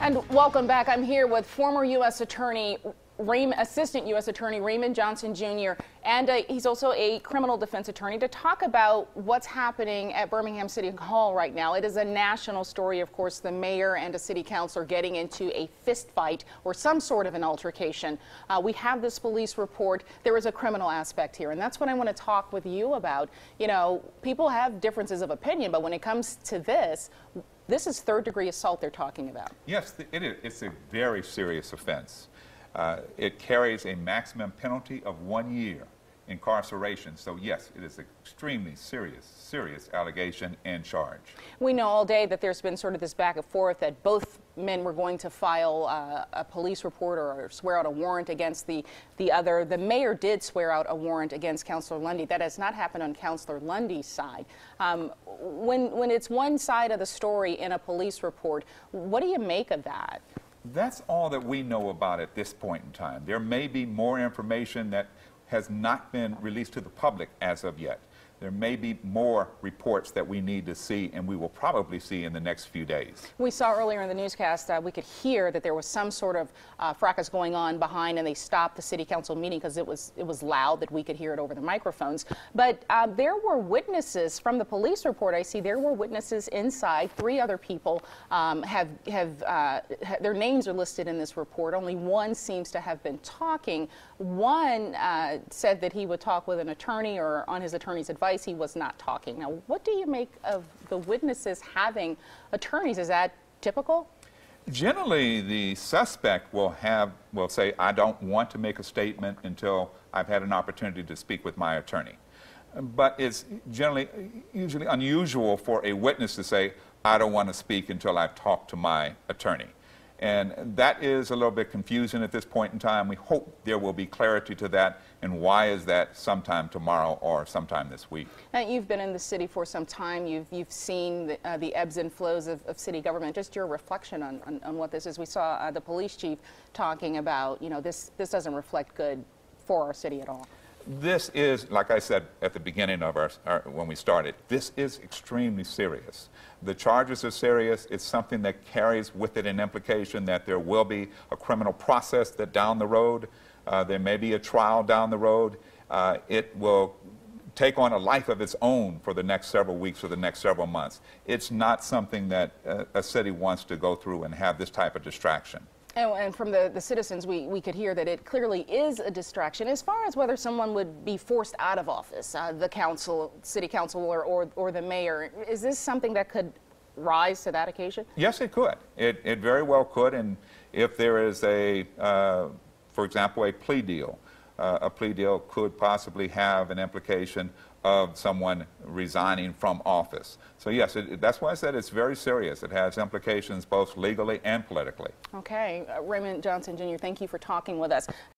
And welcome back. I'm here with former U.S. Attorney, Assistant U.S. Attorney Raymond Johnson Jr., and he's also a criminal defense attorney, to talk about what's happening at Birmingham City Hall right now. It is a national story, of course, the mayor and a city councilor getting into a fist fight or some sort of an altercation. We have this police report. There is a criminal aspect here, and that's what I want to talk with you about. You know, people have differences of opinion, but when it comes to this is third-degree assault they're talking about. Yes, it is. It's a very serious offense. It carries a maximum penalty of 1 year incarceration. So yes, it is an extremely serious allegation and charge. We know all day that there's been sort of this back and forth that both men were going to file a police report or swear out a warrant against the other. The mayor did swear out a warrant against Councilor Lundy. That has not happened on Councilor Lundy's side. When it's one side of the story in a police report, what do you make of that? That's all that we know about at this point in time. There may be more information that has not been released to the public as of yet. There may be more reports that we need to see, and we will probably see in the next few days. We saw earlier in the newscast we could hear that there was some sort of fracas going on behind, and they stopped the city council meeting because it was loud, that we could hear it over the microphones. But there were witnesses from the police report. I see there were witnesses inside. 3 other people their names are listed in this report. Only one seems to have been talking. One said that he would talk with an attorney or on his attorney's advice. He was not talking. Now, what do you make of the witnesses having attorneys? Is that typical? Generally, the suspect will say, I don't want to make a statement until I've had an opportunity to speak with my attorney. But it's usually unusual for a witness to say, I don't want to speak until I've talked to my attorney. And that is a little bit confusing at this point in time. We hope there will be clarity to that, and why is that sometime tomorrow or sometime this week. Now, you've been in the city for some time. You've seen the ebbs and flows of city government. Just your reflection on what this is. We saw the police chief talking about, you know, this doesn't reflect good for our city at all. This is, like I said at the beginning of when we started, this is extremely serious. The charges are serious. It's something that carries with it an implication that there will be a criminal process that down the road, there may be a trial down the road. It will take on a life of its own for the next several weeks or the next several months. It's not something that a city wants to go through and have this type of distraction. And from the citizens, we could hear that it clearly is a distraction. As far as whether someone would be forced out of office, the city council or the mayor, is this something that could rise to that occasion? Yes, it could. It very well could. And if there is for example, a plea deal could possibly have an implication of someone resigning from office. So yes, that's why I said it's very serious. It has implications both legally and politically. Okay. Raymond Johnson Jr., thank you for talking with us.